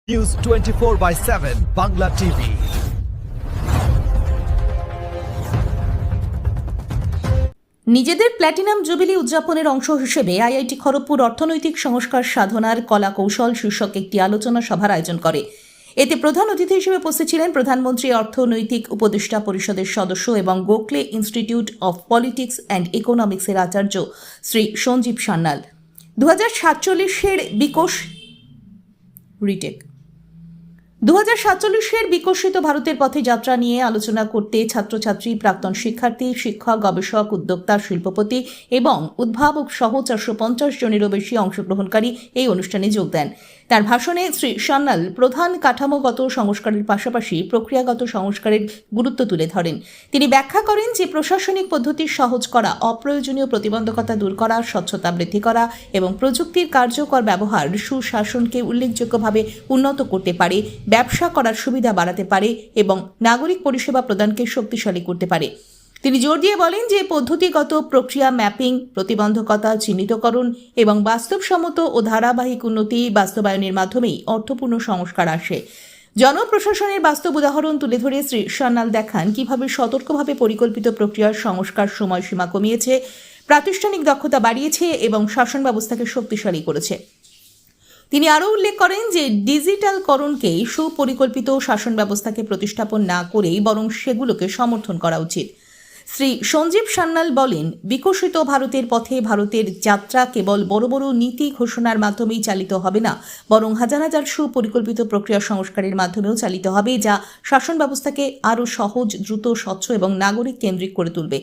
News 24/7 Bangla TV. নিজেদের platinum jubilee উদযাপনের অংশ হিসেবে আইআইটি খড়গপুর অর্থনৈতিক সংস্কার সাধনার কলা কৌশল শীর্ষক একটি আলোচনা সভার আয়োজন করে। এতে প্রধান অতিথি হিসেবে উপস্থিত ছিলেন প্রধানমন্ত্রী, অর্থনৈতিক উপদেষ্টা পরিষদের সদস্য এবং Gokhale institute of politics and ইকোনমিক্সের আচার্য শ্রী সঞ্জীব সান্যাল। 2047-এর বিকশিত ভারতের পথে যাত্রা নিয়ে আলোচনা করতে ছাত্রছাত্রী, প্রাক্তন শিক্ষার্থী, শিক্ষক, গবেষক, উদ্যোক্তা, শিল্পপতি এবং উদ্ভাবক সহ 450 জনেরও বেশি অংশগ্রহণকারী এই অনুষ্ঠানে যোগ দেন। তার ভাষণে শ্রী সান্যাল প্রধান কাঠামোগত সংস্কারের পাশাপাশি প্রক্রিয়াগত সংস্কারের গুরুত্ব তুলে ধরেন। তিনি ব্যাখ্যা করেন যে প্রশাসনিক পদ্ধতি সহজ করা, অপ্রয়োজনীয় প্রতিবন্ধকতা দূর করা, স্বচ্ছতা বৃদ্ধি করা এবং প্রযুক্তির কার্যকর ব্যবহার সুশাসনকে উল্লেখযোগ্যভাবে উন্নত করতে পারে, ব্যবসা করার সুবিধা বাড়াতে পারে এবং নাগরিক পরিষেবা প্রদানকে শক্তিশালী করতে পারে। তিনি জোর দিয়ে বলেন যে পদ্ধতিগত প্রক্রিয়া ম্যাপিং, প্রতিবন্ধকতা চিহ্নিতকরণ এবং বাস্তবসম্মত ও ধারাবাহিক উন্নতি বাস্তবায়নের মাধ্যমেই অর্থপূর্ণ সংস্কার আসে। জনপ্রশাসনের বাস্তব উদাহরণ তুলে ধরে শ্রী সান্যাল দেখান কিভাবে সতর্কভাবে পরিকল্পিত প্রক্রিয়ার সংস্কার সময়সীমা কমিয়েছে, প্রাতিষ্ঠানিক দক্ষতা বাড়িয়েছে এবং শাসন ব্যবস্থাকে শক্তিশালী করেছে। তিনি আরও উল্লেখ করেন যে ডিজিটালকরণকে সুপরিকল্পিত শাসন ব্যবস্থাকে প্রতিস্থাপন না করেই বরং সেগুলোকে সমর্থন করা উচিত। শ্রী সঞ্জীব সান্যাল বলেন, বিকশিত ভারতের পথে ভারতের যাত্রা কেবল বড় বড় নীতি ঘোষণার মাধ্যমেই চালিত হবে না, বরং হাজার হাজার সুপরিকল্পিত প্রক্রিয়া সংস্কারের মাধ্যমেও চালিত হবে, যা শাসন ব্যবস্থাকে আরও সহজ, দ্রুত, স্বচ্ছ এবং নাগরিক কেন্দ্রিক করে তুলবে।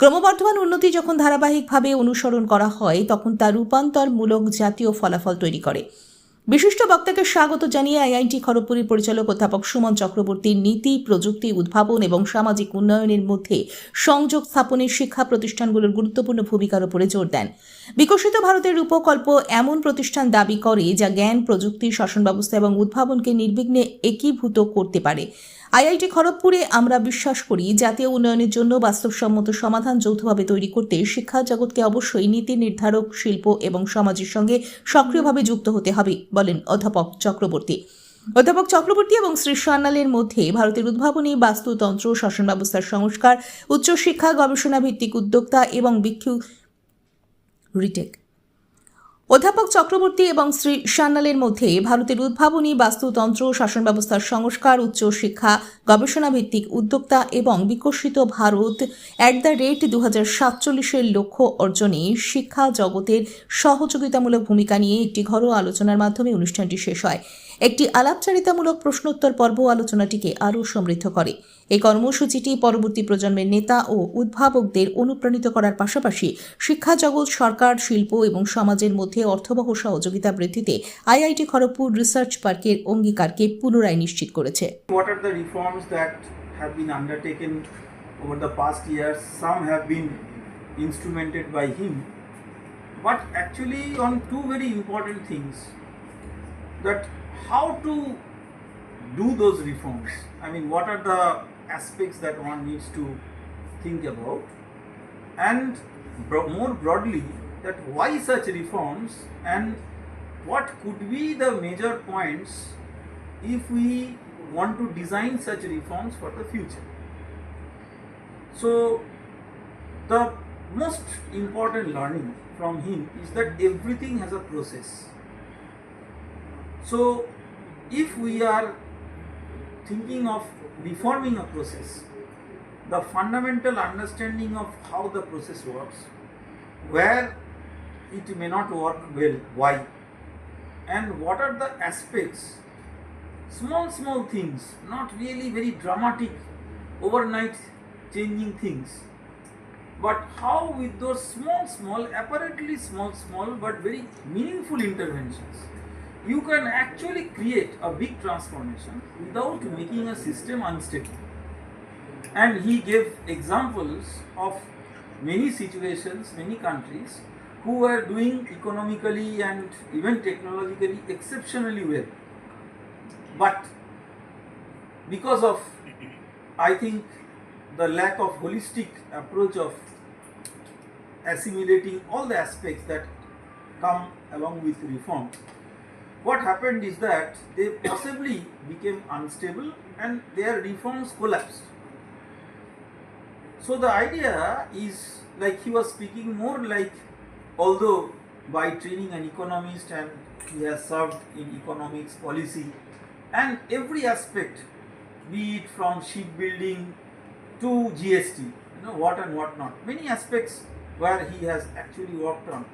ক্রমবর্ধমান উন্নতি যখন ধারাবাহিকভাবে অনুসরণ করা হয় তখন তা রূপান্তরমূলক জাতীয় ফলাফল তৈরি করে। বিশিষ্ট বক্তাকে স্বাগত জানিয়ে আইআইটি খড়গপুরের পরিচালক অধ্যাপক সুমন চক্রবর্তীর নীতি, প্রযুক্তি, উদ্ভাবন এবং সামাজিক উন্নয়নের মধ্যে সংযোগ স্থাপনে শিক্ষা প্রতিষ্ঠানগুলোর গুরুত্বপূর্ণ ভূমিকার উপরে জোর দেন। বিকশিত ভারতের রূপকল্প এমন প্রতিষ্ঠান দাবি করে যা জ্ঞান, প্রযুক্তি, শাসন ব্যবস্থা এবং উদ্ভাবনকে নির্বিঘ্নে একীভূত করতে পারে। আইআইটি খড়গপুরে আমরা বিশ্বাস করি জাতীয় উন্নয়নের জন্য বাস্তবসম্মত সমাধান যৌথভাবে তৈরি করতে শিক্ষা জগৎকে অবশ্যই নীতি নির্ধারক, শিল্প এবং সমাজের সঙ্গে সক্রিয়ভাবে যুক্ত হতে হবে, বলেন অধ্যাপক চক্রবর্তী। অধ্যাপক চক্রবর্তী এবং শ্রী সান্যালের মধ্যে ভারতের উদ্ভাবনী, বাস্তুতন্ত্র, শাসন ব্যবস্থার সংস্কার, উচ্চশিক্ষা, গবেষণা ভিত্তিক উদ্যোক্তা এবং অধ্যাপক চক্রবর্তী এবং শ্রী সান্যালের মধ্যে ভারতের উদ্ভাবনী, বাস্তুতন্ত্র, শাসন ব্যবস্থার সংস্কার, উচ্চশিক্ষা, গবেষণা ভিত্তিক উদ্যোক্তা এবং বিকশিত ভারত @2047-এর লক্ষ্য অর্জনে শিক্ষা জগতের সহযোগিতামূলক ভূমিকা নিয়ে একটি ঘরোয়া আলোচনার মাধ্যমে অনুষ্ঠানটি শেষ হয়। একটি আলাপচারিতামূলক প্রশ্নোত্তর পর্ব আলোচনাটিকে আরও সমৃদ্ধ করে। এই কর্মসূচিটি পরবর্তী প্রজন্মের নেতা ও উদ্ভাবকদের অনুপ্রাণিত করার পাশাপাশি শিক্ষা জগৎ, সরকার, শিল্প এবং সমাজের মধ্যে অর্থবহ সহযোগিতা বৃদ্ধিতে আইআইটি খড়গপুর রিসার্চ পার্কের অঙ্গীকারকে পুনরায় নিশ্চিত করেছে। What are the reforms that have been undertaken over the past years? Some have been instrumented by him, but actually on two very important things, that how to do those reforms. I mean, what are the aspects that one needs to think about, and more broadly, that why such reforms and what could be the major points if we want to design such reforms for the future. So the most important learning from him is that everything has a process. So if we are thinking of reforming a process, the fundamental understanding of how the process works, where it may not work well, why, and what are the aspects, small things, not really very dramatic, overnight changing things, but how with those apparently small but very meaningful interventions, you can actually create a big transformation without making a system unstable. And he gave examples of many situations, many countries who were doing economically and even technologically exceptionally well, but because of, I think, the lack of holistic approach of assimilating all the aspects that come along with reform, what happened is that they possibly became unstable and their reforms collapsed. So the idea is like he was speaking more like, although by training an economist and he has served in economics policy and every aspect, be it from shipbuilding to GST, what and what not, many aspects where he has actually worked on.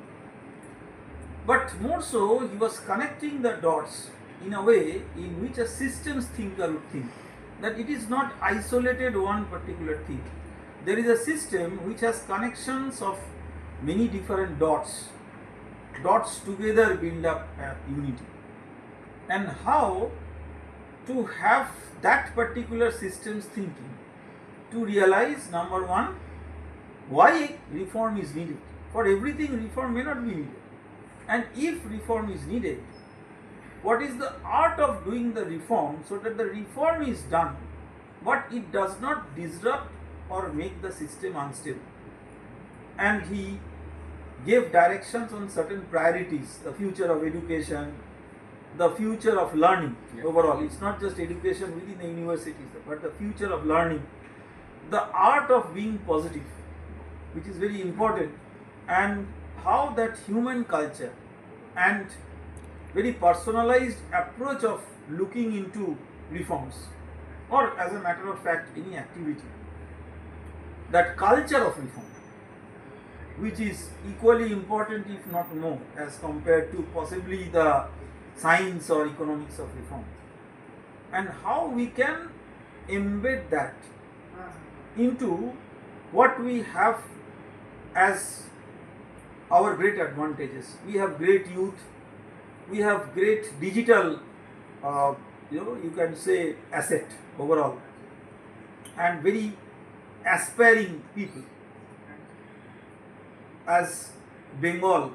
But more so, he was connecting the dots in a way in which a systems thinker would think, that it is not isolated one particular thing. There is a system which has connections of many different dots. Dots together build up unity. And how to have that particular systems thinking to realize, number one, why reform is needed. For everything, reform may not be needed. And if reform is needed, what is the art of doing the reform so that the reform is done, but it does not disrupt or make the system unstable. And he gave directions on certain priorities, the future of education, the future of learning overall. It's not just education within the universities, but the future of learning, the art of being positive, which is very important, and how that human culture and very personalized approach of looking into reforms, or as a matter of fact any activity, that culture of reform, which is equally important if not more as compared to possibly the science or economics of reform, and how we can embed that into what we have as our great advantages. We have great youth, we have great digital, you can say asset overall, and very aspiring people. As Bengal,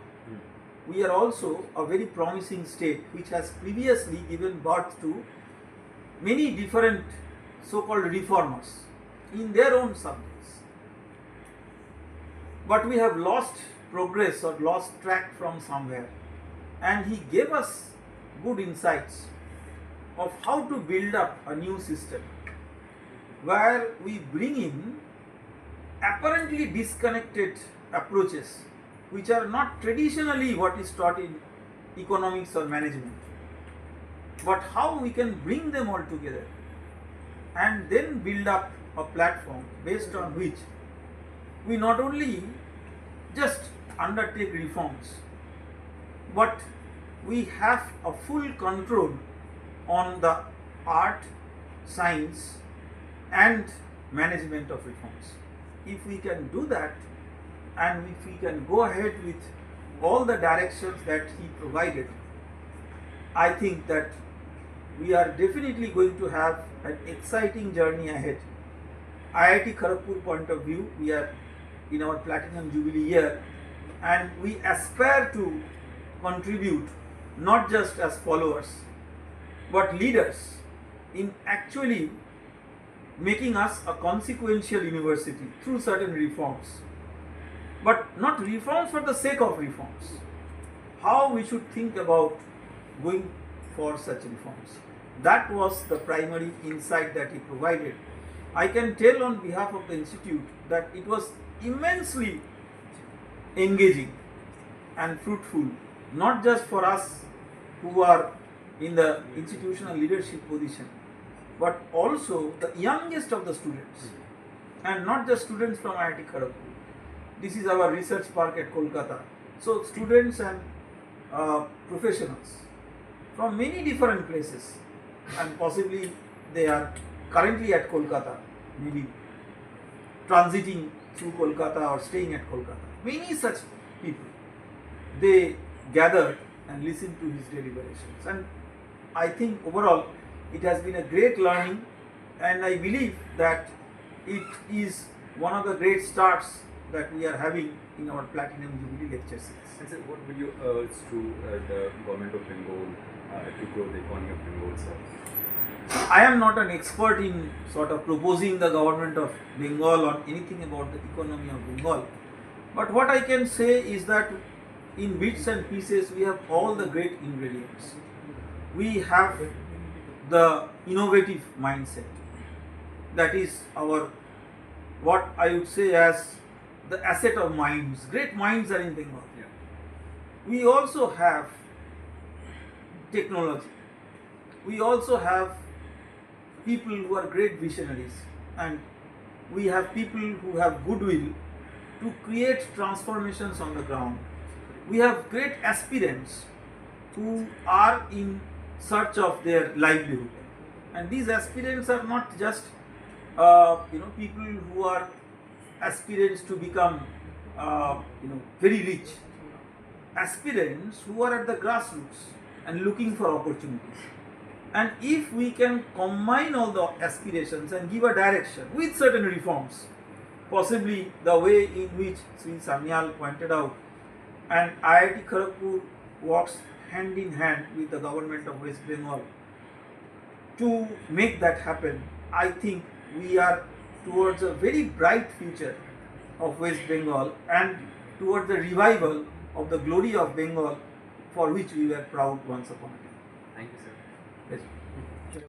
we are also a very promising state which has previously given birth to many different so-called reformers in their own subjects. But we have lost progress or lost track from somewhere, and he gave us good insights of how to build up a new system where we bring in apparently disconnected approaches which are not traditionally what is taught in economics or management, but how we can bring them all together and then build up a platform based on which we not only just undertake reforms, but we have a full control on the art, science and management of reforms. If we can do that, and if we can go ahead with all the directions that he provided, I think that we are definitely going to have an exciting journey ahead. IIT Kharagpur point of view, we are in our Platinum Jubilee year, and we aspire to contribute not just as followers but leaders in actually making us a consequential university through certain reforms, but not reforms for the sake of reforms. How we should think about going for such reforms. That was the primary insight that he provided. I can tell on behalf of the institute that it was immensely engaging and fruitful, not just for us who are in the institutional leadership position, but also the youngest of the students, and not just students from IIT Kharagpur. This is our research park at Kolkata. So students and professionals from many different places, and possibly they are currently at Kolkata, maybe transiting through Kolkata or staying at Kolkata. Many such people, they gathered and listened to his deliberations, and I think overall it has been a great learning, and I believe that it is one of the great starts that we are having in our Platinum Jubilee lecture series. And sir, what will you urge to the government of Bengal to grow the economy of Bengal, sir? I am not an expert in sort of proposing the government of Bengal or anything about the economy of Bengal, but what I can say is that in bits and pieces we have all the great ingredients. we have the innovative mindset. That is our, what I would say as the asset of minds. Great minds are in Bengal. Yeah. We also have technology. We also have people who are great visionaries, and we have people who have goodwill to create transformations on the ground. We have great aspirants who are in search of their livelihood, and these aspirants are not just people who are aspirants to become very rich. Aspirants who are at the grassroots and looking for opportunities. And if we can combine all the aspirations and give a direction with certain reforms, possibly the way in which Sri Sanyal pointed out, and IIT Kharagpur works hand in hand with the government of West Bengal to make that happen, I think we are towards a very bright future of West Bengal and towards the revival of the glory of Bengal, for which we were proud once upon a time. Thank you, sir. Yes.